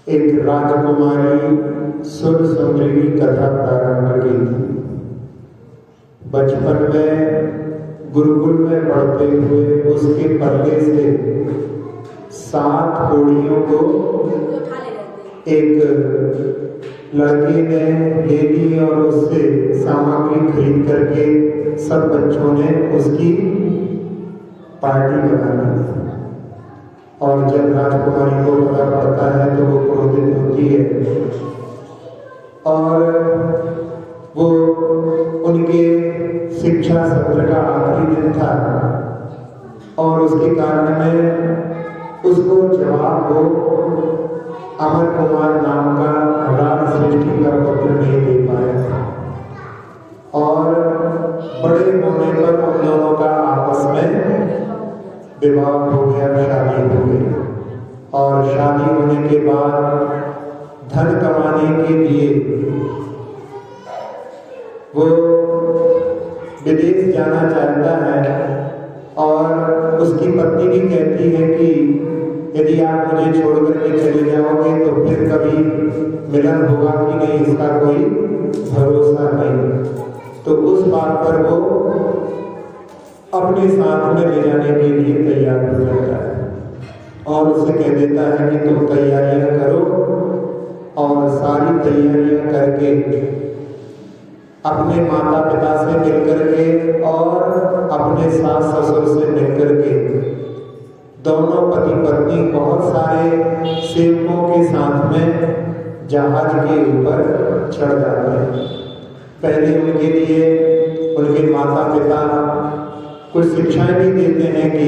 एक राजकुमारी सुर सुंदरी की कथा प्रारंभ की थी। बचपन में गुरुकुल में पढ़ते हुए उसके पल्ले से 7 कोड़ियों को एक लड़के ने ले ली और उससे सामग्री खरीद करके सब बच्चों ने उसकी पार्टी बना ली। और जब राजकुमारी को पता पड़ता है तो वो क्रोधित होती है और वो उनके शिक्षा सत्र का आखिरी दिन था और उसके कारण में उसको जवाब वो अमर कुमार नाम का राज सृष्टि का पत्र नहीं दे पाया और बड़े होने पर उन दोनों का आपस में विवाह हो गया, शादी हो गई। और शादी होने के बाद धन कमाने के लिए वो विदेश जाना चाहता है और उसकी पत्नी भी कहती है कि यदि आप मुझे छोड़ करके चले जाओगे तो फिर कभी मिलन होगा कि नहीं, इसका कोई भरोसा नहीं। तो उस बात पर वो अपने साथ में ले जाने के लिए तैयार हो जाता है और उससे कह देता है कि तुम तैयारियां करो और सारी तैयारियां करके अपने माता पिता से मिलकर के और अपने सास ससुर से मिलकर के दोनों पति पत्नी बहुत सारे सेवकों के साथ में जहाज के ऊपर चढ़ जाते हैं। पहले उनके लिए उनके माता पिता कुछ शिक्षाएं भी देते हैं कि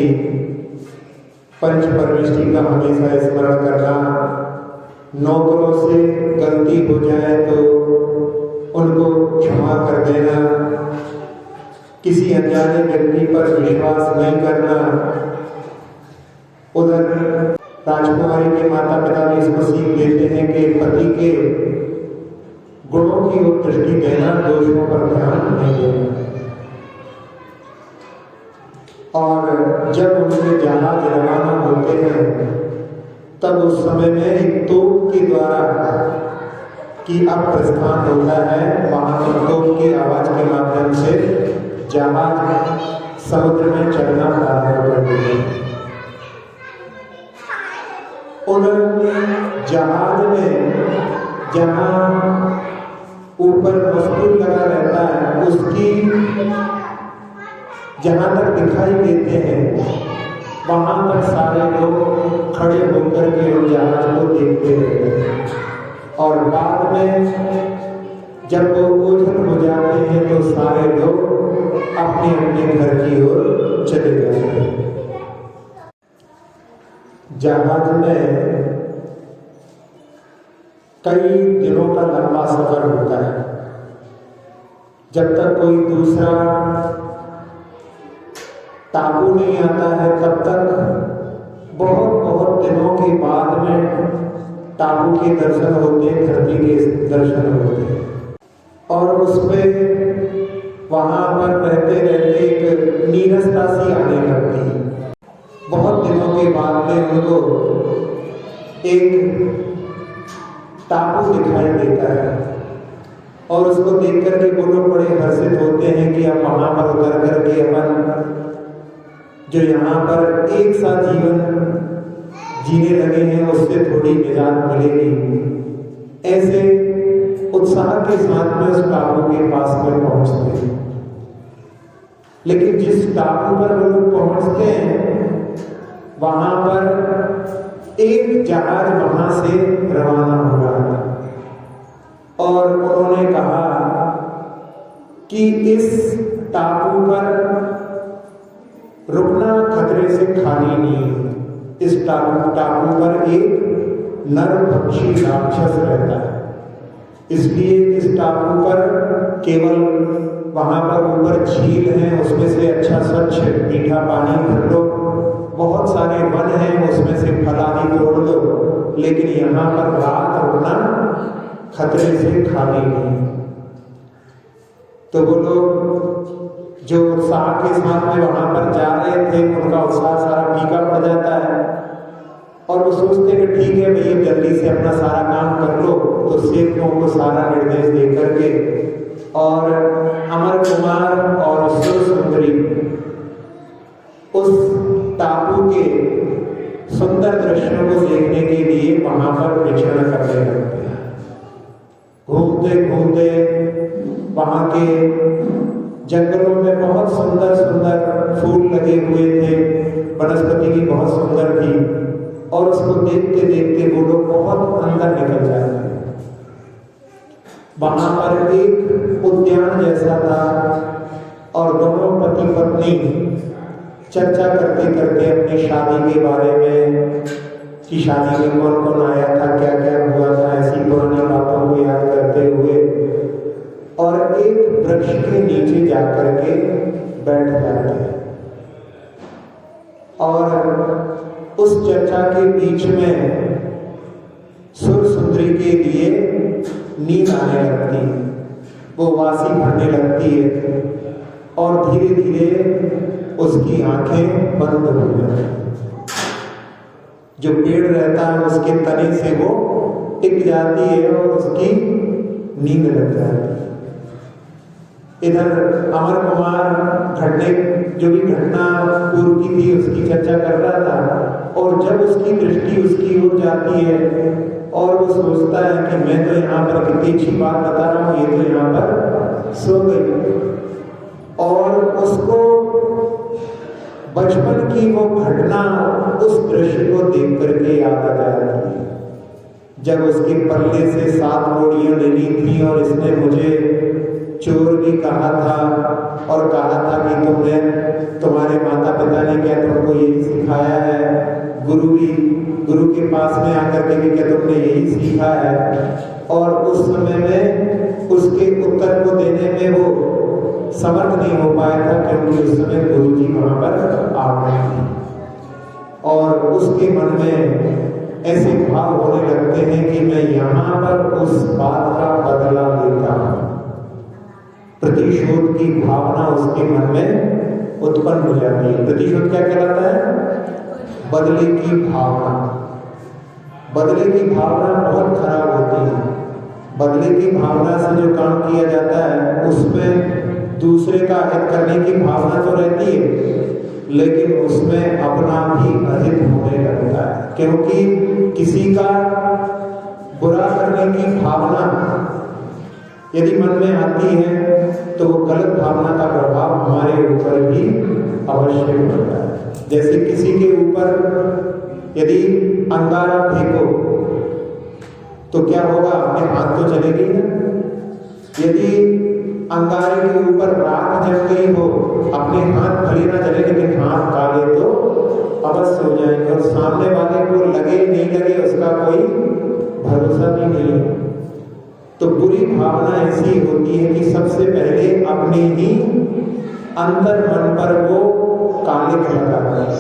पंच परमेष्टि का हमेशा स्मरण करना, नौकरों से गलती हो जाए तो उनको क्षमा कर देना, किसी अनजाने व्यक्ति पर विश्वास नहीं करना। उधर राजकुमारी के माता पिता भी इसको सीख देते हैं कि पति के गुणों की ओर दृष्टि देना, दोषों पर ध्यान नहीं देना। और जब उनके जहाज रवाना होते हैं तब उस समय में एक तोप के द्वारा कि अब प्रस्थान होता है, वहां तोप की आवाज के माध्यम से जहाज समुद्र में चलना प्रारंभ कर देते हैं। उन जहाज में जहां ऊपर मस्तूल लगा रहता है उसकी जहां तक दिखाई देते हैं वहां तक सारे लोग खड़े होकर के उन जहाज को देखते रहते हैं और बाद में जब वो ओझल हो जाते हैं तो सारे लोग अपने अपने घर की ओर चले जाते हैं। जहाज में कई दिनों का लंबा सफर होता है। जब तक कोई दूसरा टापू नहीं आता है तब तक बहुत बहुत दिनों के बाद में टापू के दर्शन होते हैं, धरती के दर्शन होते हैं और उसमें वहां पर रहते रहते एक नीरसता सी आने लगती है। बहुत दिनों के बाद में उनको एक टापू दिखाई देता है और उसको देख करके वो लोग बड़े हर्षित होते हैं कि अब वहां पर उतर करके अपन जो यहाँ पर एक साथ जीवन जीने लगे हैं उससे थोड़ी निजात मिलेगी। ऐसे उत्साह के साथ में उस टापू के पास में पहुंचते हैं। लेकिन जिस टापू पर वो लोग पहुंचते हैं वहां पर एक जहाज वहां से रवाना हो रहा था और उन्होंने कहा कि इस टापू पर रुकना खतरे से खाली नहीं है। इस टापू पर एक नर पक्षी राक्षस रहता है, इसलिए इस टापू पर केवल वहां पर ऊपर झील है, उसमें से अच्छा स्वच्छ मीठा पानी भर लो, बहुत सारे वन हैं उसमें से फल आदि तोड़ लो, लेकिन यहाँ पर रात रुकना खतरे से खाली नहीं। तो वो लोग जो उत्साह के साथ में वहां पर जा रहे थे उनका उत्साह सारा फीका पड़ जाता है और वो सोचते हैं कि ठीक है भैया जल्दी से अपना सारा काम कर लो, तो सेवकों को सारा निर्देश दे करके और अमर कुमार और सुरसुंदरी उस टापू के सुंदर दृश्यों को देखने के लिए वहां पर विचरण करने लगते हैं। घूमते घूमते वहां के जंगलों में बहुत सुंदर सुंदर फूल लगे हुए थे, वनस्पति भी बहुत सुंदर थी, और उसको देखते देखते वो लोग बहुत अंदर निकल जाते हैं। वहां पर एक उद्यान जैसा था और दोनों पति पत्नी चर्चा करते करते अपनी शादी के बारे में कि शादी में कौन कौन आया था, क्या क्या हुआ था, ऐसी पुरानी बातों को याद करते हुए और एक वृक्ष के नीचे जाकर के बैठ जाते हैं। और उस चर्चा के बीच में सुरसुंदरी के लिए नींद आने लगती है, वो वासी भरने लगती है और धीरे धीरे उसकी आंखें बंद हो जाती हैं। जो पेड़ रहता है उसके तने से वो टिक जाती है और उसकी नींद लग जाती है। इधर अमर कुमार जो भी घटना पूर्व की थी उसकी चर्चा कर रहा था, और जब उसकी दृष्टि उसकी ओर जाती है और वो सोचता है कि मैं तो यहाँ पर कितनी अच्छी बात बता रहा हूँ, ये तो यहाँ पर सो गई, और उसको बचपन की वो घटना उस दृश्य को देख करके याद आ जाती है, जब उसके पल्ले से 7 कौड़ियां लेनी थी और इसने मुझे चोर भी कहा था और कहा था कि तुम्हारे माता पिता ने क्या तुमको यही सिखाया है, गुरु के पास में आकर के भी क्या तुमने यही सीखा है। और उस समय में उसके उत्तर को देने में वो समर्थ नहीं हो पाया था, क्योंकि उस समय गुरु जी वहां पर आ गए थे और उसके मन में ऐसे भाव होने लगते हैं कि मैं यहाँ पर उस बात का बदला लेता हूँ। प्रतिशोध की भावना उसके मन में उत्पन्न हो जाती है। प्रतिशोध क्या कहलाता है? बदले की भावना। बदले की भावना बहुत खराब होती है। बदले की भावना से जो काम किया जाता है उसमें दूसरे का हित करने की भावना तो रहती है, लेकिन उसमें अपना भी अहित होने लगता है, क्योंकि किसी का बुरा करने की भावना यदि मन में आती है तो वो गलत भावना का प्रभाव हमारे ऊपर भी अवश्य पड़ता है। जैसे किसी के ऊपर यदि अंगारा फेंको तो क्या होगा? अपने हाथ तो जलेगी ना। यदि अंगारे के ऊपर राख जल गई हो, अपने हाथ भले ना जले लेकिन हाथ काले तो अवश्य हो जाएंगे, और सामने वाले को लगे नहीं लगे उसका कोई भरोसा भी नहीं है। तो बुरी भावना ऐसी होती है कि सबसे पहले अपने ही अंतर मन पर वो कालिक लगाता है।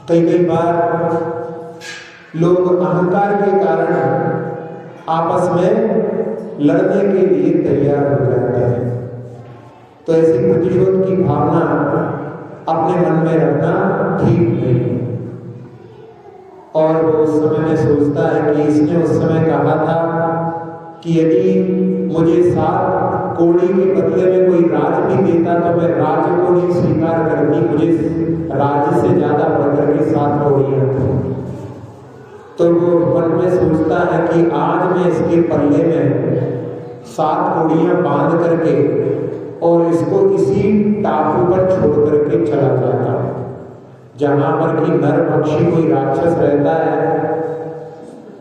कई बार लोग अहंकार के कारण आपस में लड़ने के लिए तैयार हो जाते हैं। तो ऐसी प्रतिशोध की भावना अपने मन में रखना ठीक नहीं है। और वो उस समय में सोचता है कि इसने उस समय कहा था कि यदि मुझे 7 कौड़ी के बदले में कोई राज भी देता तो मैं राज को नहीं स्वीकार करती, मुझे राज से ज्यादा बढ़कर के 7 कौड़ियां थी। तो वो मन में सोचता है कि आज मैं इसके पल्ले में 7 कौड़ियां बांध करके और इसको इसी टापू पर छोड़ करके चला जाता हूं, जहां पर कि नर पक्षी कोई राक्षस रहता है।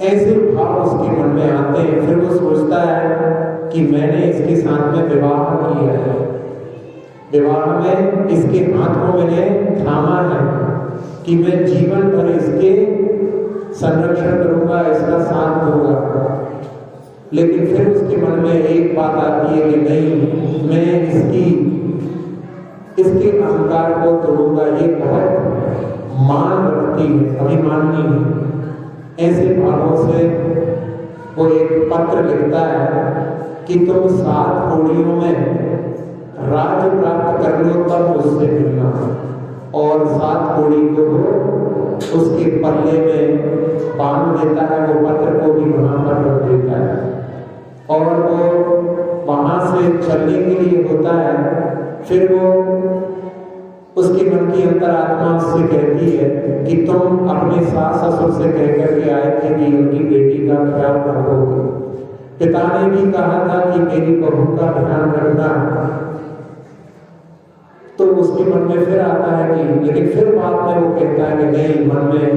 ऐसे भाव उसके मन में आते हैं। फिर वो सोचता है कि मैंने इसके साथ में विवाह किया है, विवाह में इसके हाथ को मैंने थामा है कि मैं जीवन भर इसके संरक्षण करूंगा, इसका साथ दूंगा। लेकिन फिर उसके मन में एक बात आती है कि नहीं, मैं इसके अहंकार को तोड़ूंगा। ये बहुत मान रखती है, अभिमानी है। ऐसे भावों से वो एक पत्र लिखता है कि तुम 7 कौड़ियों में राज्य प्राप्त कर लो तब उससे मिलना, और 7 कौड़ी को वो उसके पल्ले में बांध देता है, वो पत्र को भी वहां पर रख देता है और वो वहां से चलने के लिए होता है। फिर वो उसके मन की अंतरात्मा उससे कहती है कि तुम अपने सास ससुर से कहकर के आए थे कि उनकी बेटी का ख्याल रखोगे। पिता ने भी कहा था कि मेरी बहू का ध्यान रखना। तो उसके मन में फिर आता है कि, लेकिन फिर बाद में वो कहता है कि नहीं, मन में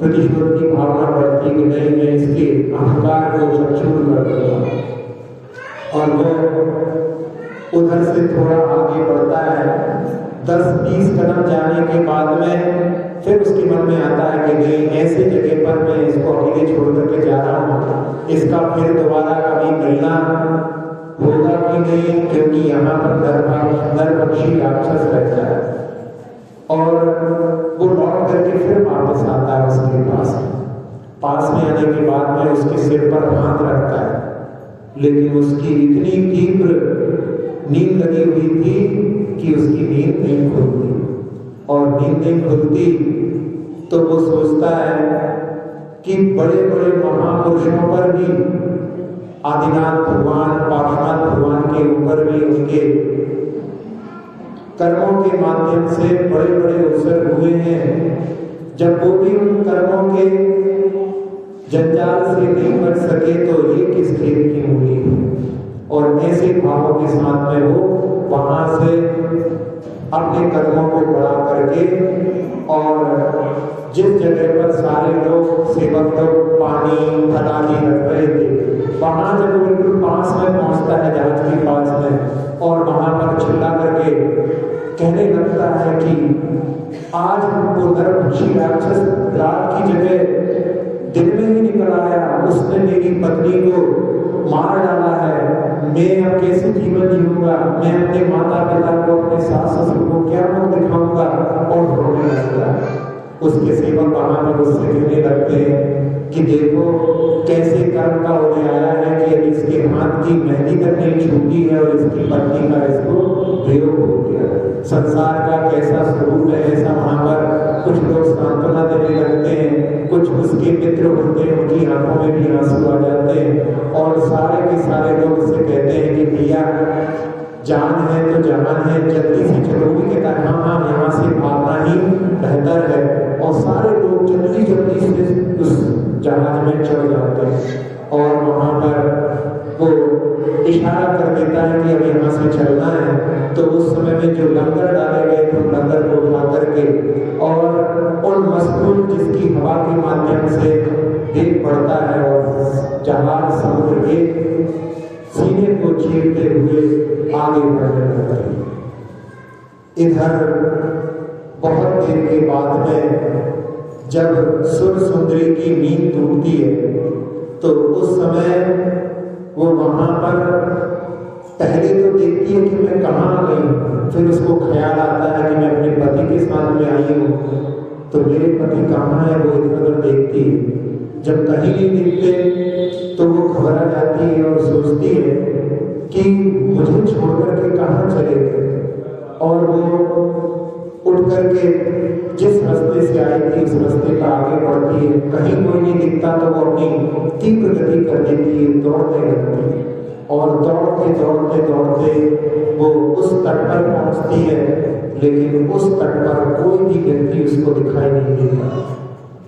प्रतिशोध की भावना बढ़ती है कि नहीं, मैं इसके अहंकार को चकचूर कर दूंगा। और वो उधर से थोड़ा आगे बढ़ता है। 10-20 कदम जाने के बाद में फिर उसके मन में आता है कि नहीं, ऐसी जगह पर मैं इसको अकेले छोड़ करके जा रहा हूँ, इसका फिर दोबारा कभी मिलना होगा कि नहीं, क्योंकि यहाँ पर नरभक्षी राक्षस रहता है। और वो लौट करके फिर वापस आता है उसके पास में आने के बाद में उसके सिर पर हाथ रखता है, लेकिन उसकी इतनी तीव्र नींद लगी हुई थी कि उसकी नींद नहीं खुलती। और नींद नहीं खुलती तो वो सोचता है कि बड़े बड़े महापुरुषों पर भी, आदिनाथ भगवान, पार्श्वनाथ भगवान के ऊपर भी उनके कर्मों के माध्यम से बड़े बड़े अवसर हुए हैं। जब वो भी उन कर्मों के जंजाल से नहीं बच सके तो ये किस खेत की मूली है। और ऐसे भावों के साथ में वो वहां से अपने कदमों को बढ़ा करके, और जिस जगह पर सारे लोग, सेवक लोग पानी फलानी रख रहे थे, वहां जब वो बिल्कुल पास में पहुंचता है, जहाज के पास में, और वहां पर चिल्ला करके कहने लगता है कि आज वो नरभक्षी राक्षस रात की जगह दिन में ही निकल आया, उसने मेरी पत्नी को मार डाला है, मैं अब कैसे जीवन जीऊंगा, मैं अपने माता पिता को, अपने सास ससुर को क्या मुंह दिखाऊंगा। और रोने लगता है। उसके सेवक वहां पर उससे कहने लगते हैं कि देखो कैसे कर्म का उदय आया है कि अब इसके हाथ की मेहंदी तक नहीं छूटी है और इसकी पत्नी का इसको वियोग हो गया। संसार का कैसा स्वरूप है, ऐसा वहां पर कुछ लोग सांत्वना देने लगते हैं, कुछ उसके मित्र होते हैं, उनकी आंखों में भी आंसू आ जाते हैं, और सारे के सारे लोग उससे कहते हैं कि भैया जान है तो जहान है, जल्दी से चलो। भी कहता है हाँ, यहाँ से भागना ही बेहतर है। और सारे लोग जल्दी जल्दी से उस जहाज में चढ़ जाते हैं, और वहां पर वो इशारा कर देता है कि अब यहाँ से चलना है। तो उस समय में जो लंगर डाले गए थे, लंगर को उठा करके, और उन मस्तूल जिसकी हवा के माध्यम से वेग बढ़ता है, और जहाज समुद्र के सीने को चीरते हुए आगे बढ़ने लगता है। इधर बहुत देर के बाद में जब सुर सुंदरी की नींद टूटती है, तो उस समय वो वहां पर पहले तो देखती है कि मैं कहाँ आ गई, फिर उसको ख्याल आता है कि मैं अपने पति के साथ में आई हूँ, तो मेरे पति कहाँ है। वो इधर उधर देखती है, जब कहीं नहीं दिखते तो वो घबरा जाती है और सोचती है कि मुझे छोड़ करके कहाँ चले गए। और वो उठ करके जिस रास्ते से आई थी उस रास्ते पर आगे बढ़ती है। कहीं कोई नहीं दिखता तो वो अपनी तीव्र गति कर देती है, दौड़ने लगती है, और दौड़ते दौड़ते दौड़ते वो उस तट पर पहुंचती है, लेकिन उस तट पर कोई भी व्यक्ति उसको दिखाई नहीं देता।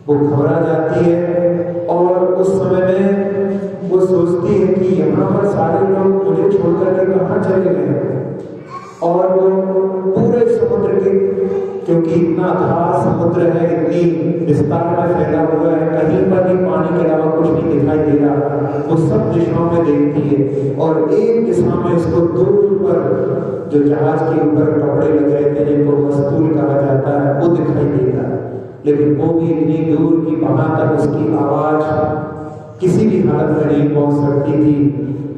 वो घबरा जाती है, और उस समय में वो सोचती है कि यहाँ पर सारे लोग मुझे छोड़ करके कहाँ चले गए। और वो पूरे समुद्र के, क्योंकि इतना अथाह समुद्र है, इतनी विस्तार में फैला हुआ है, कहीं पर भी पानी के अलावा कुछ नहीं दिखाई दे रहा। वो सब दिशाओं में देखती है, और एक दिशा में उसको दूर पर जो जहाज के ऊपर कपड़े लगे रहते हैं, जिनको मस्तूल कहा जाता है, वो दिखाई देता है। लेकिन वो भी इतनी दूर की, वहां तक उसकी आवाज किसी भी हालत में नहीं पहुंच सकती थी।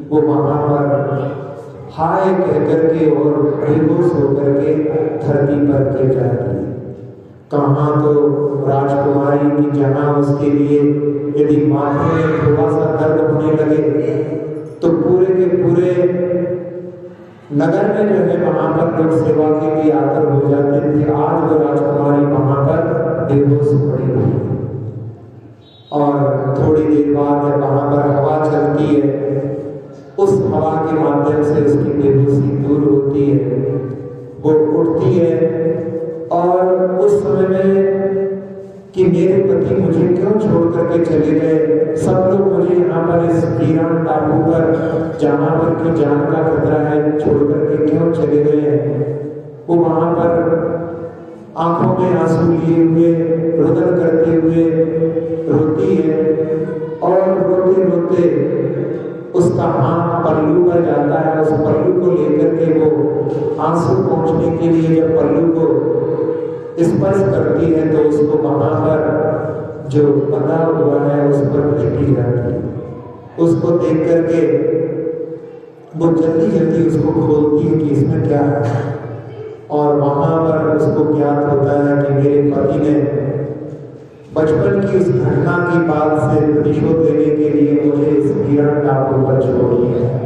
वो वहां पर हाय कह करके और बेहोश होकर के धरती पर गिर जाती है। कहाँ तो राजकुमारी की, जहाँ उसके लिए यदि माथे में थोड़ा सा दर्द होने लगे तो पूरे के पूरे नगर में जो है वहां पर लोग सेवा के लिए आकर हो जाते थे। आज वो राजकुमारी वहां पर बेहोश पड़ी हुई। और थोड़ी देर बाद जब वहाँ पर हवा चलती है, उस हवा के माध्यम से उसकी बेहोशी दूर होती है, वो उठती है। और उस समय में कि मेरे पति मुझे क्यों छोड़ करके चले गए, सब लोग मुझे यहाँ पर इस वीरान टापू पर जहाँ पर क्यों जान का खतरा है छोड़ करके क्यों चले गए हैं। वो वहाँ पर आंखों में आंसू लिए हुए रुदन करते हुए रोती है और रोते रोते उसका हाथ पल्लू पर जाता है। उस पल्लू को लेकर के वो आंसू पहुंचने के लिए जब पल्लू को स्पर्श करती है तो उसको वहां पर जो बंधा हुआ है उस पर दृष्टि जाती है। उसको देख करके वो जल्दी जल्दी उसको खोलती है कि इसमें क्या है। और वहां पर उसको ज्ञात होता है कि मेरे पति ने बचपन की उस घटना की बात से प्रतिशोध लेने के लिए मुझे इस वीरान टापू पर छोड़ दिया है।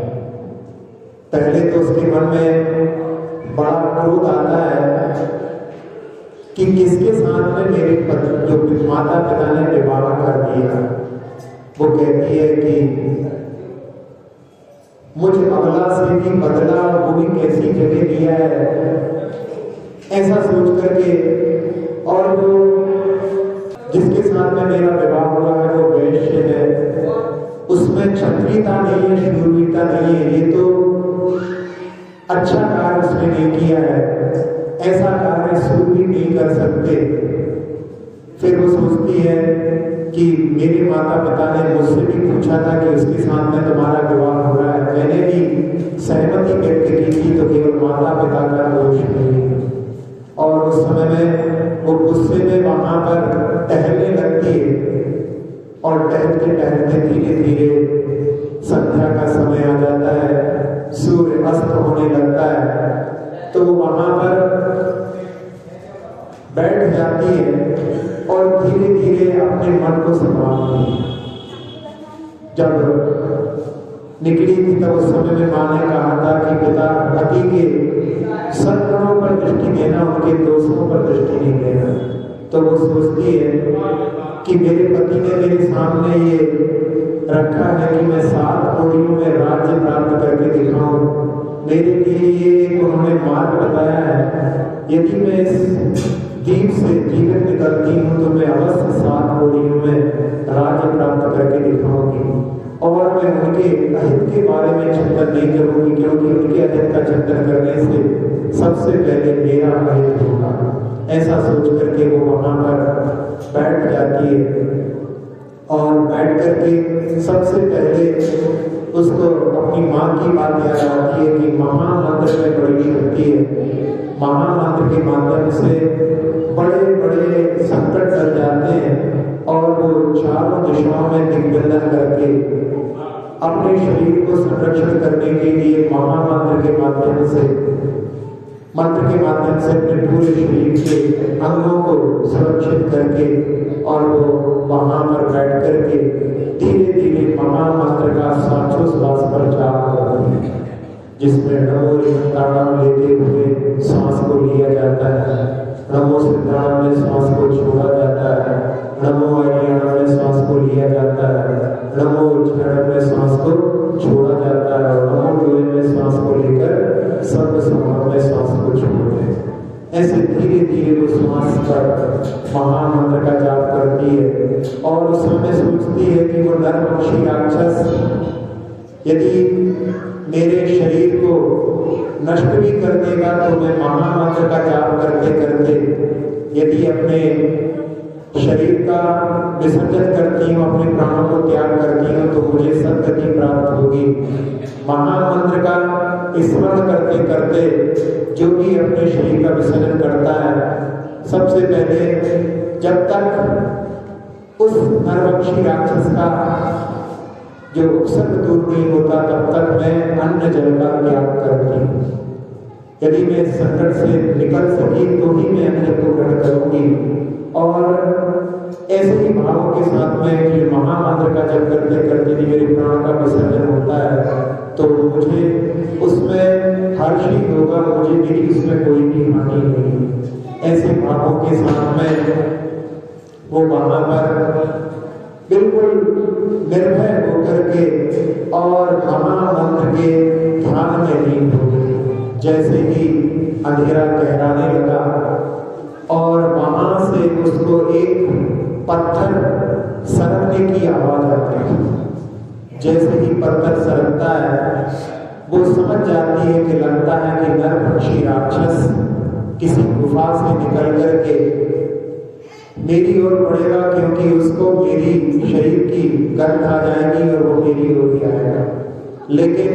पहले तो उसके मन में बड़ा क्रोध आता है कि किसके साथ में मेरे पति जो माता पिता ने विवाह कर दिया। वो कहती है कि मुझे अगला से भी बदला, वो भी कैसी जगह दिया है, ऐसा सोच करके। और वो जिसके साथ में मेरा विवाह हुआ है वो वैश्य है, उसमें क्षत्रियता नहीं है, शूरवीरता नहीं है, ये तो अच्छा कार्य उसने नहीं किया है, ऐसा कार्य शूरवीर नहीं कर सकते। फिर वो सोचती है कि मेरे माता पिता ने मुझसे भी पूछा था कि उसके साथ में तुम्हारा विवाह हो रहा है, मैंने भी सहमति व्यक्त की थी, तो केवल माता पिता का दोष नहीं। और उस समय में वो गुस्से में वहां पर टहलने लगती है और टहलते टहलते धीरे धीरे संध्या का समय आ जाता है, सूर्य अस्त होने लगता है। तो वो वहां पर बैठ जाती है और धीरे धीरे अपने मन को संभालती है। जब निकली थी तब उस समय में माँ ने कहा था कि पिता पति के सद्गुणों पर दृष्टि देना, उनके दोषों पर दृष्टि नहीं देना। तो वो सोचती है कि मेरे पति ने मेरे सामने ये रखा है कि मैं 7 कोड़ियों में राज्य प्राप्त करके दिखाऊं, मेरे लिए ये उन्होंने मार्ग बताया है। यदि मैं इस दीप से जीवित निकलती हूँ तो मैं अवश्य 7 कोड़ियों में राज्य प्राप्त करके दिखाऊंगी। और मैं उनके अहित के बारे में चिंतन नहीं करूंगी, क्योंकि उनके अहित का चिंतन करने से सबसे पहले मेरा अहित होगा। ऐसा सोच करके वो वहां पर बैठ जाती है और बैठ करके सबसे पहले उसको अपनी माँ की बात याद आती है कि महामंत्र में बड़ी शक्ति है। महामंत्र के माध्यम से बड़े बड़े संकट टल जाते हैं और वो चारों दिशाओं में दिग्बंधन करके अपने शरीर को संरक्षण करने के लिए महामंत्र के माध्यम से अपने पूरे शरीर के अंगों को सुरक्षित करके और वो वहां पर बैठ करके धीरे धीरे महामंत्र का श्वासोच्छ्वास पर जाप करती है, जिसमें नमो सिद्धाणाम लेते हुए सांस को लिया जाता है, नमो सिद्धाणाम में सांस को छोड़ा जाता है, नमो अज्ञान में सांस को लिया जाता है, नमो उच्चारण में सांस को छोड़ा जाता है और नमो लोहे में सांस को लेकर सर्व संभव में सांस को छोड़ते हैं। ऐसे धीरे धीरे वो श्वास पर महामंत्र का जाप करती है और उस समय सोचती है कि वो नरभक्षी राक्षस यदि मेरे शरीर को नष्ट भी कर देगा तो मैं महामंत्र का जाप करते करते यदि अपने शरीर का विसर्जन करती हूँ, अपने प्राणों को त्याग करती हूँ तो मुझे सद्गति प्राप्त होगी। महामंत्र का स्मरण करते करते जो भी अपने शरीर का विसर्जन करता है, सबसे पहले जब तक उस नरभक्षी राक्षस का जो उपसर्ग दूर नहीं होता तब तक मैं अन्न जल का त्याग करती हूँ। यदि मैं संकट से निकल सकी तो ही मैं अन्न को ग्रहण करूंगी। और ऐसे ही भावों के साथ में कि महामंत्र का जप करते करते यदि मेरे प्राण का विसर्जन होता है तो मुझे उसमें हर्ष ही होगा, मुझे मेरी उसमें कोई भी हानि नहीं। ऐसे भावों के साथ में वो वहां पर बिल्कुल निर्भय होकर के और महामंत्र के ध्यान में लीन हो गई। जैसे ही अंधेरा गहराने लगा और वहां से उसको एक पत्थर सरकने की आवाज आती। जैसे ही पत्थर सरकता है वो समझ जाती है कि लगता है कि नरभक्षी राक्षस किसी गुफा से निकल करके मेरी ओर बढ़ेगा, क्योंकि उसको मेरी शरीर की गंध आ जाएगी और वो मेरी ओर ही आएगा। लेकिन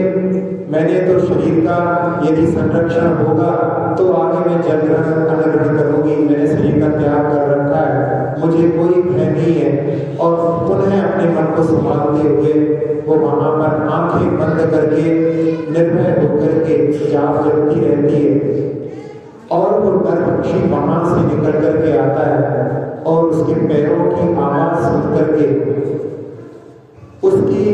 मैंने तो शरीर का यदि संरक्षण होगा तो आगे मैं जल ग्रहण अन्न ग्रहण करूंगी। मैंने शरीर का त्याग कर रखा है, मुझे कोई भय नहीं है। और पुनः अपने मन को संभालते हुए वो वहां पर आंखें बंद करके निर्भय होकर के जाप जपती रहती है। और वो नरभक्षी वहां से निकल करके आता है और उसके पैरों की आवाज सुन करके उसकी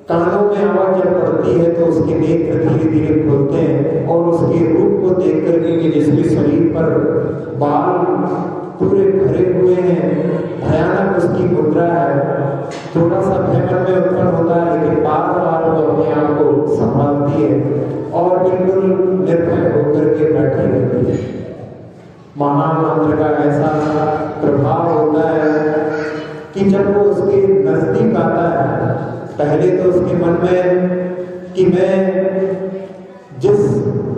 कानों में आवाज जब पड़ती है तो उसके नेत्र धीरे धीरे खुलते हैं और उसके रूप को देख करके कि जिसके शरीर पर बाल पूरे भरे हुए हैं, भयानक उसकी मुद्रा है। थोड़ा सा भय मन में उत्पन्न होता है, लेकिन बार बार वो अपने आप को संभालती है और बिल्कुल निर्भय होकर के बैठी रहती है। महामंत्र का ऐसा प्रभाव होता है कि जब वो उसके नजदीक आता है, पहले तो उसके मन में कि मैं जिस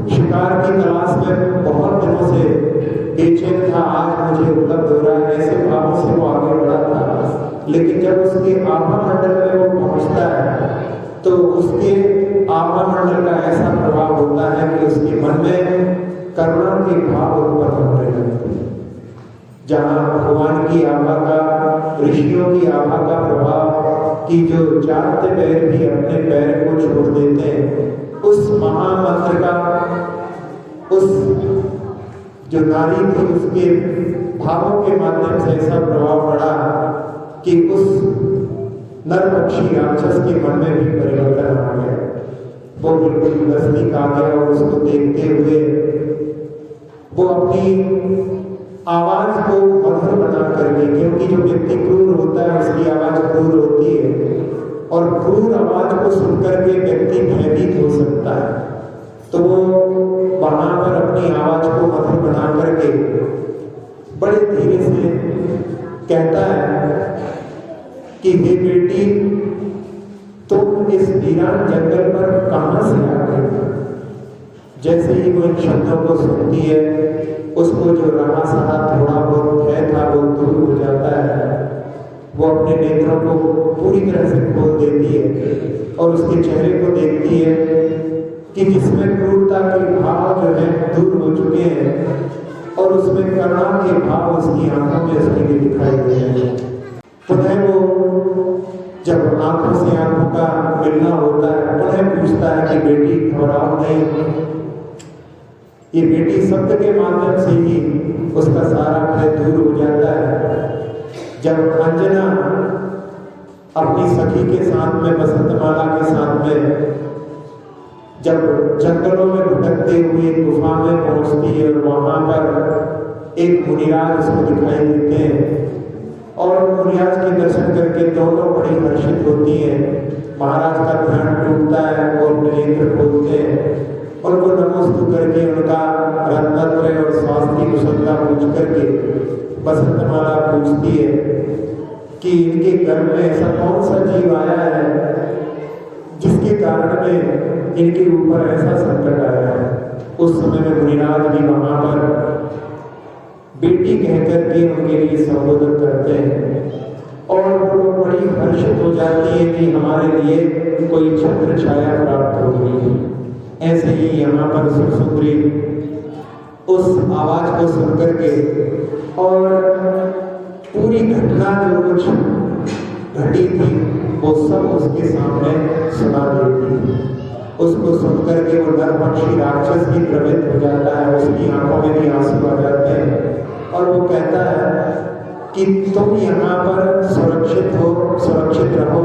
शिकार की तलाश में बहुत दिनों से बेचैन था, आज मुझे उपलब्ध हो रहा है, ऐसे भावों से वो आगे बढ़ा था। लेकिन जब उसके आभा मंडल में वो पहुंचता है तो उसके आभा मंडल का ऐसा प्रभाव होता है कि उसके मन में करुणा के भाव उत्पन्न होने लगते हैं। जहाँ भगवान की आभा का, ऋषियों की आभा का प्रभाव कि जो चाहते पैर भी अपने पैर को छोड़ देते हैं, उस महामंत्र का उस जो नारी थी उसके भावों के माध्यम से ऐसा प्रभाव पड़ा कि उस नरभक्षी राक्षस के मन में भी परिवर्तन आ गया। वो बिल्कुल नजदीक आ गया और उसको देखते हुए वो अपनी आवाज को मधुर बना करके, क्योंकि जो व्यक्ति क्रूर होता है उसकी आवाज क्रूर होती है और क्रूर आवाज को सुनकर के व्यक्ति भयभीत हो सकता है, तो वो वहां पर अपनी आवाज को मधुर बना करके बड़े धीरे से कहता है कि हे बेटी, तुम इस वीरान जंगल पर कहां से आ गए। जैसे ही वो इन शब्दों को सुनती है, उसको जो रहा सहा थोड़ा बहुत भय था वो दूर हो जाता है। वो अपने नेत्रों को पूरी तरह से खोल देती है और उसके चेहरे को देखती है कि जिसमें क्रूरता के भाव जो है दूर हो चुके हैं और उसमें करुणा के भाव उसकी आंखों में उसके लिए दिखाई दे रहे हैं। पुनः वो जब आंखों से आंखों का मिलना होता है, पुनः पूछता है कि बेटी घबराओ नहीं। ये बेटी शब्द के माध्यम से ही उसका सारा भय दूर हो जाता है। जब अंजना अपनी सखी के साथ में, बसंतमाला के साथ में, जब जंगलों में भटकते हुए गुफा में पहुंचती है और वहां पर एक मुनिराज उसको दिखाई देते हैं और मुनिराज के दर्शन करके दोनों बड़ी हर्षित होती हैं। महाराज का ध्यान टूटता है, वो अपने नेत्र खोलते हैं, उनको नमोस्तु करके उनका रत्नत्रय और स्वास्थ्य की कुशलता पूछ करके बसंतमाला पूछती है कि इनके घर में ऐसा कौन सा जीव आया है जिसके कारण में इनके ऊपर ऐसा संकट आया है। उस समय में मुनिराज भी वहां पर बेटी कहकर के उनके लिए संबोधन करते हैं और वो बड़ी हर्षित हो जाती है कि हमारे लिए कोई छत्र छाया प्राप्त हो गई है। ऐसे ही यहाँ पर सुरसुंदरी उस आवाज को सुनकर के और पूरी घटना जो कुछ घटी थी वो सब उसके सामने सुना देती। उसको सुनकर के वो नरभक्षी राक्षस भी प्रवृत्त हो जाता है, उसकी आंखों में भी आंसू आ जाते हैं और वो कहता है कि तुम यहाँ पर सुरक्षित हो, सुरक्षित रहो।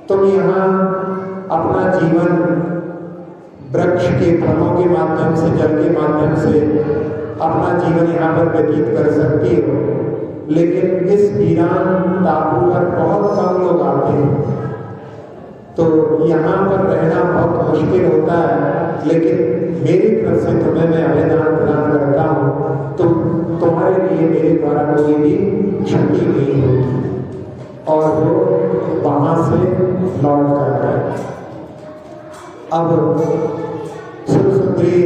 तुम यहाँ अपना जीवन वृक्ष के फलों के माध्यम से, जल के माध्यम से अपना जीवन यहाँ पर व्यतीत कर सकती हो, लेकिन इस वीरान टापू पर बहुत कम लोग आते हैं, तो यहाँ पर रहना बहुत मुश्किल होता है। लेकिन मेरी तरफ से तुम्हें मैं आवेदन प्रदान करता हूँ, तो तुम्हारे लिए मेरे द्वारा कोई भी क्षति नहीं होगी। और वो वहाँ से लौट जाता है। अब सुरसुंदरी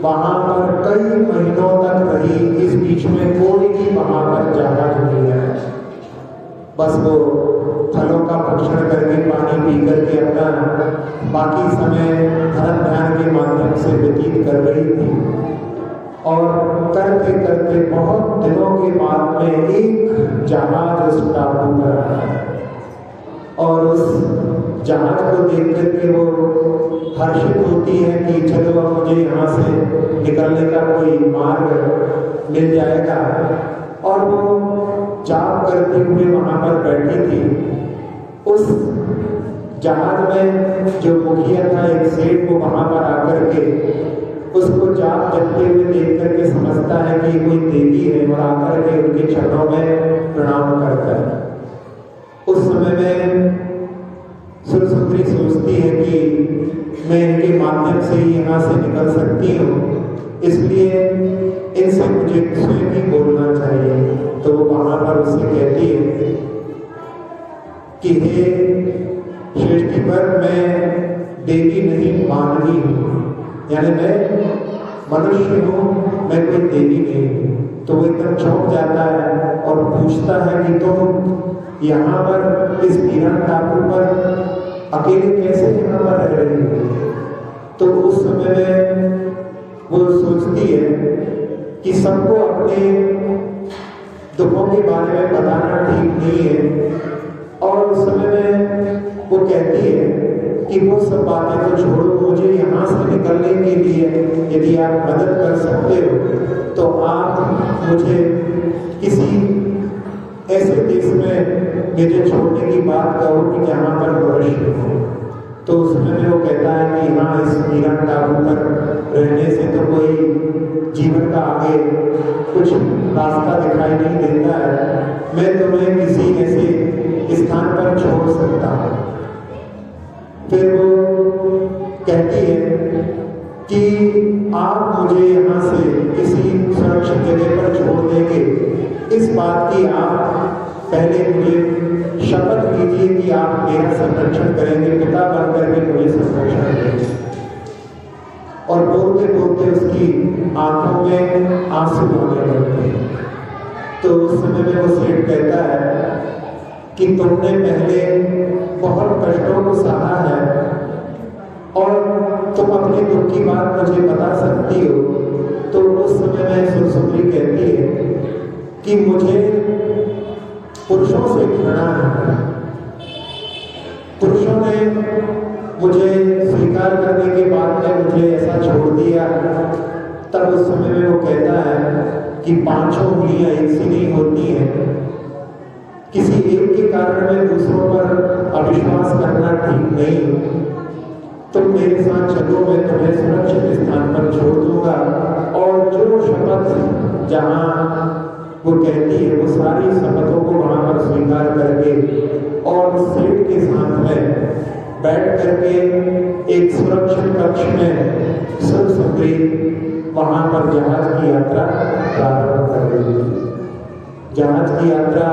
वहाँ पर कई महीनों तक रही। इस बीच में कोई भी वहाँ पर जहाज नहीं है। बस वो फलों का भक्षण करके, पानी पी करके अपना बाकी समय धर्म ध्यान के माध्यम से व्यतीत कर रही थी। और करते करते बहुत दिनों के बाद में एक जहाज उस टापू पर आया, और उस जहाज को देख करके वो हर्षित होती है कि चलो अब मुझे यहाँ से निकलने का कोई मार्ग मिल जाएगा। और वो जाप करते हुए वहाँ पर बैठी थी। उस जहाज में जो मुखिया था, एक सेठ, वो वहाँ पर आकर के उसको जाप जपते हुए देख करके समझता है कि कोई देवी है, और आकर के उनके चरणों में प्रणाम करता है। उस समय में सुरसुंदरी सोचती है कि मैं इनके माध्यम से ही यहाँ से निकल सकती हूँ, इसलिए इनसे मुझे स्वयं ही बोलना चाहिए। तो वो वहाँ पर उससे कहती है कि हे श्रेष्ठीवर, मैं देवी नहीं मानवी हूँ, यानी मैं मनुष्य हूँ, मैं कोई देवी नहीं हूँ। तो वो एकदम चौंक जाता है और पूछता है कि तुम यहाँ पर इस वीरान टापू पर अकेले कैसे यहाँ पर रह रही हो? तो उस समय में वो सोचती है कि सबको अपने दुखों के बारे में बताना ठीक नहीं है। और उस समय में वो कहती है कि वो सब बातें तो छोड़ो, मुझे यहाँ से निकलने के लिए यदि आप मदद कर सकते हो तो आप मुझे किसी ऐसे देश में मुझे छोड़ने की बात कहो कि जहाँ पर मनुष्य हो। तो उस समय में वो कहता है कि हाँ, इस वीरान टापू पर रहने से तो कोई जीवन का आगे कुछ रास्ता दिखाई नहीं देता है, मैं तुम्हें किसी ऐसे स्थान पर छोड़ सकता हूँ। फिर वो कहती है कि आप मुझे यहाँ से किसी सुरक्षित जगह पर छोड़ देंगे, इस बात की आप पहले मुझे शपथ कीजिए कि आप मेरा संरक्षण करेंगे, पिता बन करके मुझे संरक्षण करेंगे। और बोलते बोलते उसकी आंखों में आंसू आने लगते हैं। तो उस समय में वो सेठ कहता है कि तुमने पहले बहुत कष्टों को सहा है और तुम अपने दुख की बात मुझे बता सकती हो। तो उस समय में सुरसुंदरी कहती है कि मुझे पुरुषों से घृणा है, पुरुषों ने मुझे स्वीकार करने के बाद में मुझे ऐसा छोड़ दिया। तब उस समय में वो कहता है कि पांचों उंगलियां एक सी नहीं होती हैं, किसी एक के कारण में दूसरों पर अविश्वास करना ठीक नहीं। तुम मेरे साथ चलो, मैं तुम्हें सुरक्षित स्थान पर छोड़ दूंगा। और जो शपथ जहाँ वो कहती है, वो सारी शपथों को वहां पर स्वीकार करके और सेठ के साथ में बैठ करके एक सुरक्षित कक्ष में सुरसुंदरी वहां पर जहाज की यात्रा प्रारंभ कर देती। जहाज की यात्रा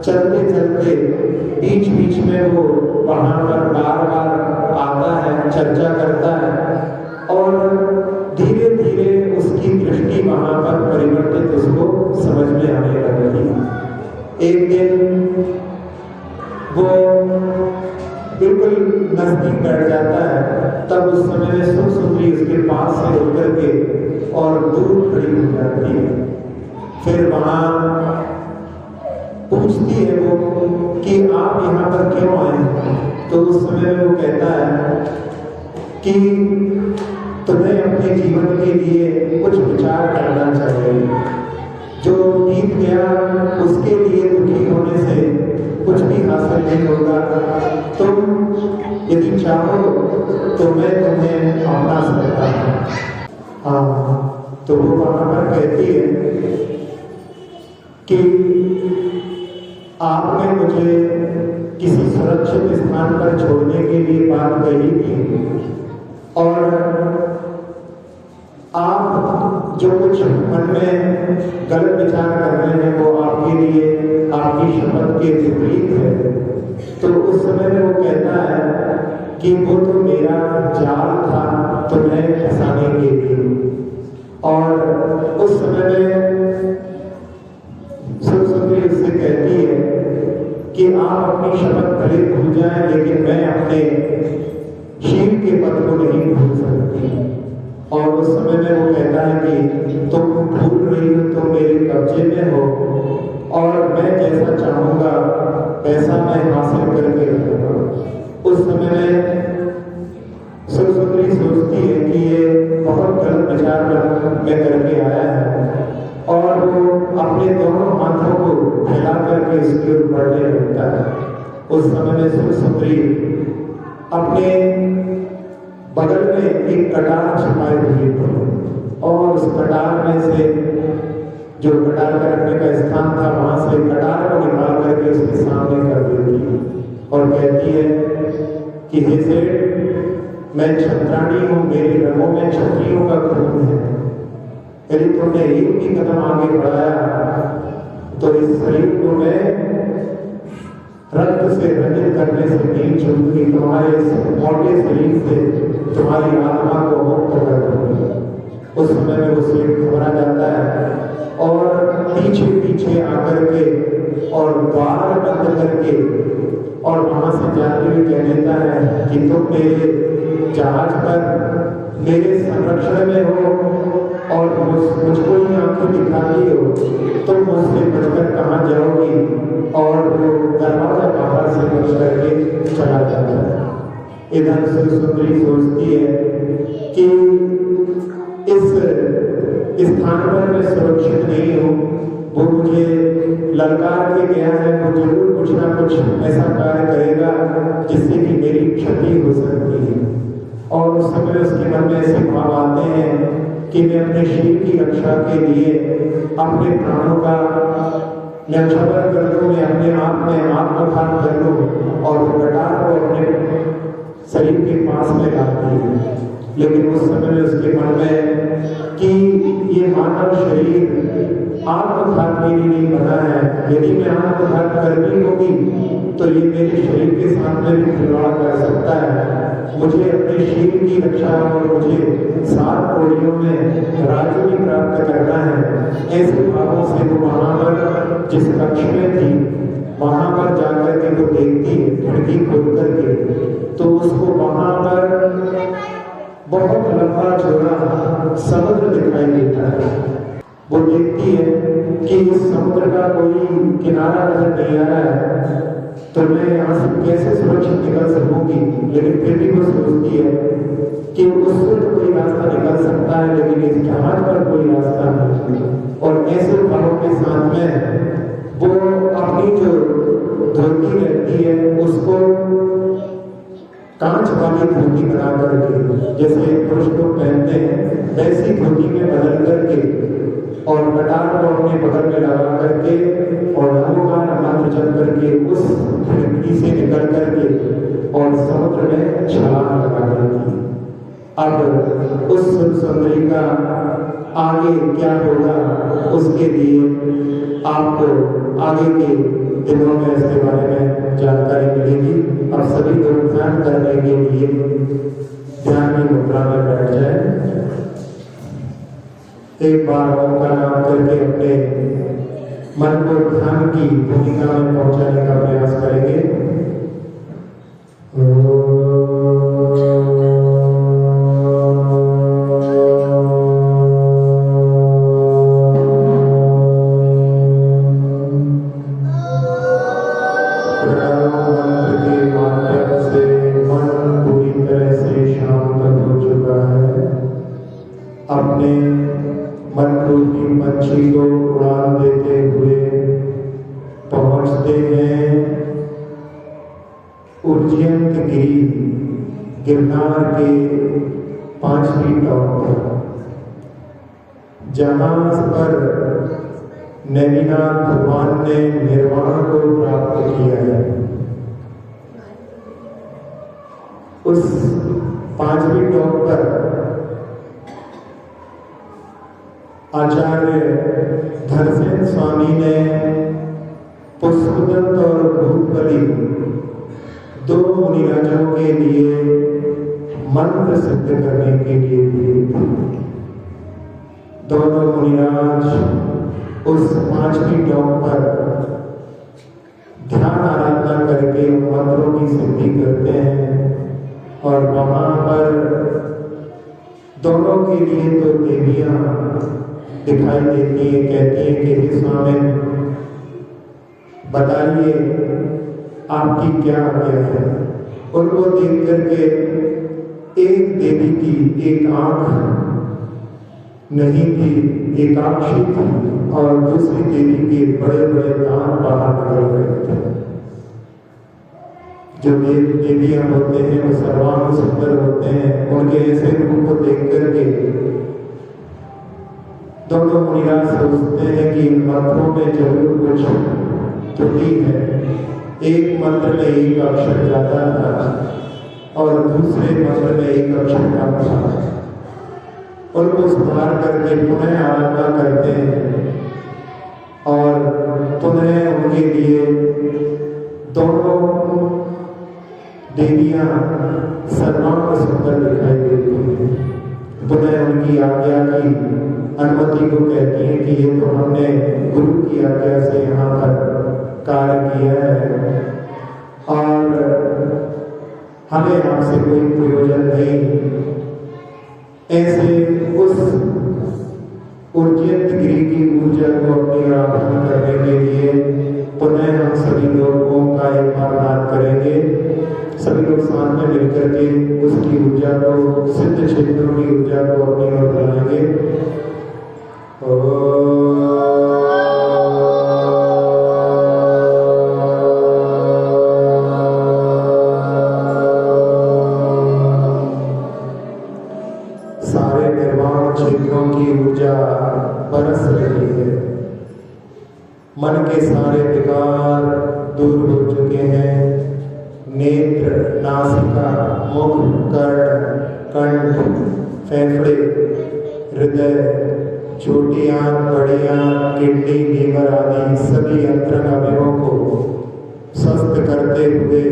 चलते चलते बीच बीच में वो वहां पर बार बार आता है, चर्चा करता है, और धीरे धीरे उसकी दृष्टि वहां पर परिवर्तित उसको समझ में आने लगती। एक दिन वो बिल्कुल नजदीक बैठ जाता है। तब उस समय में सुरसुंदरी उसके पास से उतर के और दूर खड़ी हो जाती है। फिर वहां पूछती है वो कि आप यहाँ पर क्यों आए? तो उस समय में वो कहता है कि तुम्हें अपने जीवन के लिए कुछ विचार करना चाहिए। जो बीत गया उसके लिए दुखी होने से कुछ भी हासिल नहीं होगा। तुम यदि चाहो तो मैं तुम्हें अपना सकता हूँ। हाँ, तो वो वहां पर कहती है कि आपने मुझे किसी सुरक्षित स्थान पर छोड़ने के लिए बात कही थी और आप जो कुछ मन में गलत विचार कर रहे हैं वो आपके लिए आपकी शपथ के विपरीत है। तो उस समय में वो कहता है कि वो तो मेरा जाल था तुम्हें फंसाने के लिए। और उस समय में सुरसुंदरी उससे कहती है कि आप अपनी शपथ भले भूल जाएं लेकिन मैं अपने शील के पद को नहीं भूल सकती। और उस समय में वो कहता है कि तुम भूल रही हो, तुम मेरे कब्जे में हो और मैं जैसा चाहूंगा वैसा मैं हासिल करके रखूंगा। उस समय में सुरसुंदरी सोचती है कि ये बहुत गलत विचार में करके आया है और वो अपने दोनों हाथों को फैला करके उसके ऊपर बढ़ने लगता है। उस समय में सुरसुंदरी अपने बगल में एक कटार छिपाई हुई थी और उस कटार में से जो कटार का रखने का स्थान था वहां से कटार को निकाल करके उसके सामने कर देती और कहती है कि हे सेठ, मैं छत्राणी हूं, मेरे रगों में क्षत्रियों का खून है। यदि तुमने एक भी कदम आगे बढ़ाया तो इस शरीर को मैं रक्त से रंजित करने से नहीं चूकूंगी, तुम्हारे इस मोटे शरीर से तुम्हारी आत्मा को मुक्त कर दूंगी। उस समय में वो सेठ घबरा जाता है और पीछे पीछे आकर के और द्वार बंद करके और वहां से जाते हुए कह देता है कि तुम मेरे जहाज पर मेरे संरक्षण में हो और मुझको ही आंखें दिखाती हो, तुम मुझसे बचकर कहाँ जाओगी। और वो दरवाजा बाहर से बंद करके चला जाता है। इधर सुरसुंदरी सोचती है कि इस स्थान पर मैं सुरक्षित नहीं हूँ, वो मुझे ललकार के गया है, वो जरूर कुछ ना कुछ ऐसा कार्य करेगा जिससे कि मेरी क्षति हो सकती है। और उस समय उसके मन में ऐसे भाव आते हैं कि मैं अपने शील की रक्षा के लिए अपने प्राणों का न्यक्षवर कर दूं, मैं अपने आप में आत्मघात कर दूं और वो कटार को अपने शरीर के पास में लाती है। लेकिन उस समय में उसके मन में कि ये मानव शरीर आत्मघात के लिए नहीं बना है, यदि मैं आत्मघात करनी होगी तो ये मेरे शरीर के साथ में भी खिलवाड़ कर सकता है। मुझे अपने शील की रक्षा और मुझे 7 कोड़ियों में राज्य भी प्राप्त करना है। ऐसे भावों से वो वहां पर जिस कक्ष में थी वहां पर जाकर के वो देखती है खिड़की खोल करके, तो उसको वहां पर बहुत लंबा चौड़ा समुद्र दिखाई देता है। वो देखती है कि इस समुद्र का कोई किनारा नजर नहीं आ रहा है, तो मैं यहाँ से कैसे सुरक्षित निकल सकूंगी। लेकिन फिर भी वो सोचती है कि उससे तो कोई रास्ता निकल सकता है लेकिन इस जहाज पर कोई रास्ता नहीं। और ऐसे भावों के साथ में वो अपनी जो धोती रहती है उसको कांच वाली धोती बना करके, जैसे पुरुष लोग पहनते हैं वैसी धोती में बदल करके और कटार को अपने बगल में लगा करके और नमो का मंत्र जप करके उस खिड़की से निकल करके और समुद्र में छलांग लगा करती। अब उस सुंदरी का आगे क्या होगा उसके लिए आपको आगे के दिनों में इसके बारे में जानकारी मिलेगी। अब सभी लोग ध्यान करने के लिए ध्यान की मुद्रा में बैठ जाए। एक बार ओम का नाम करके अपने मन को ध्यान की भूमिका में पहुंचाने का प्रयास करेंगे। अपने मन रूपी पंछी को उड़ान देते हुए पहुंचते हैं उज्जैन गिरी गिरनार के 5वीं टॉप पर। जहां पर नेमिनाथ भगवान ने निर्वाण को प्राप्त किया है, उस 5वीं टॉप पर आचार्य धनसेन स्वामी ने पुष्पदत्त और भूतबली 2 मुनिराजों के लिए मंत्र सिद्ध करने के लिए दिए थे। दोनों मुनिराज उस 5वीं टॉप पर ध्यान आराधना करके मंत्रों की सिद्धि करते हैं और वहां पर दोनों के लिए तो देवियां दिखाई देती हैं, कहती हैं कि हे स्वामी बताइए आपकी क्या आज्ञा है। उनको देख करके एक देवी की एक आंख नहीं थी, एकाक्षी थी और दूसरी देवी के बड़े बड़े दांत बाहर निकल रहे थे। जो देवियां होते हैं वो सर्वांग सुंदर होते हैं, उनके ऐसे रूप को देख करके दोनों मुनिराज सोचते हैं कि इन मंत्रों में जरूर कुछ त्रुटि है। एक मंत्र में एक अक्षर ज्यादा था और दूसरे मंत्र में एक अक्षर कम था। उनको सुधार करके पुनः आराधना करते हैं और पुनः उनके लिए दोनों देवियां सर्वांग सुंदर दिखाई देती हैं। पुनः उनकी आज्ञा की अनुमति को कहती हैं कि ये तो हमने गुरु की आज्ञा से यहाँ पर कार्य किया है और हमें आपसे कोई प्रयोजन नहीं। ऐसे उस उज्जैन गिरी की ऊर्जा को अपनी आराधना करने के लिए पुनः हम सभी लोगों का एक बार नाद करेंगे। सभी लोग साथ में मिलकर के उसकी ऊर्जा को, सिद्ध क्षेत्रों की ऊर्जा को अपनी ओर बनाएंगे। सारे निर्वाण क्षेत्रों की ऊर्जा बरस रही है। मन के सारे विकार दूर हो चुके हैं। नेत्र, नासिका, मुख, कर्ण, कंठ, फेफड़े, हृदय, छोटी आंख, बड़ी आंख, किडनी, लीवर आदि सभी अंतरंग अवयवों को स्वस्थ करते हुए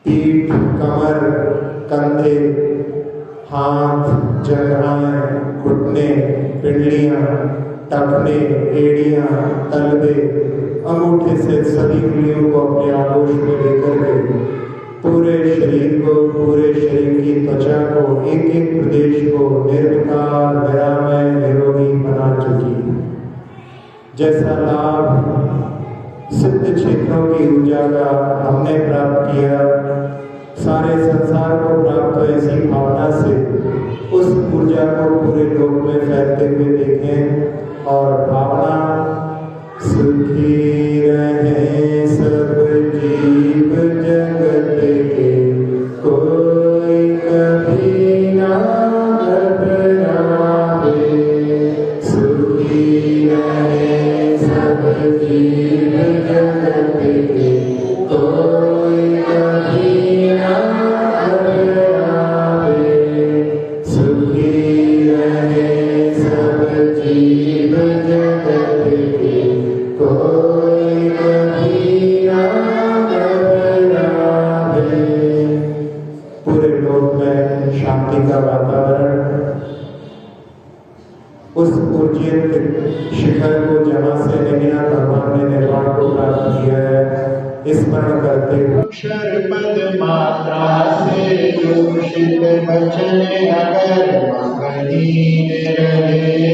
पीठ, कमर, कंधे, हाथ, जंघाएं, घुटने, पिंडलियां, टखने, एड़ियां, तलवे, अंगूठे से सभी उंगलियों को अपने आगोश में लेकर के पूरे शरीर को, पूरे शरीर की त्वचा को, एक एक प्रदेश को निर्विकार, निरामय, निरोगी बना चुकी है। जैसा लाभ सिद्ध क्षेत्रों की ऊर्जा का हमने प्राप्त किया, सारे संसार को प्राप्त ऐसी भावना से उस ऊर्जा को पूरे लोक में फैलते हुए देखें और भावना सुखी रहे सब जीव जगत के, कोई कभी ना घबराए। सुखी रहे सब जीव जगत के, कोई कभी ना घबराए। सुखी रहे सब जीव जगत के, कोई कभी ना घबराए। पूरे लोक में शांति का वातावरण, उस उज्जैन शिखर को जहाँ से नेमिनाथ भगवान ने निर्वाण को प्राप्त किया है, स्मरण करते हुए अक्षर पद मात्रा से दूषित वचन अगर मगहीन रहे,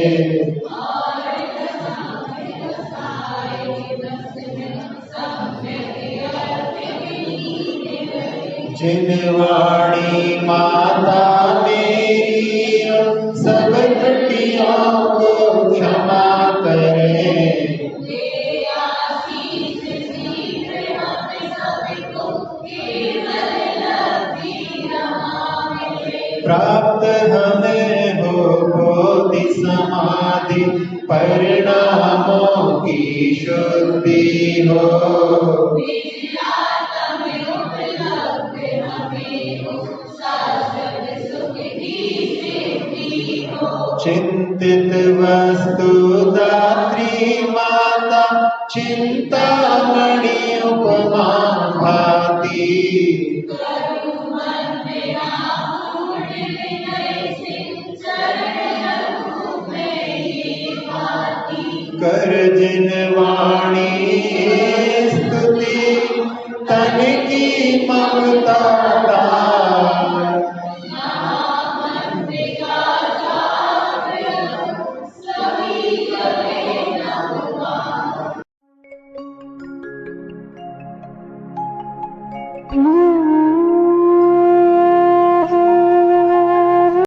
जिन वाणी माता मेरी उन सब त्रुटियों को क्षमा करे। प्राप्त हमें हो बोधि समाधि परिणामों की शुद्धि हो। चिंतित वस्तु दात्री माता चिंतामणि उपमा भाती। कर जिन वाणी स्तुति तन की ममता दार। Mm-hmm.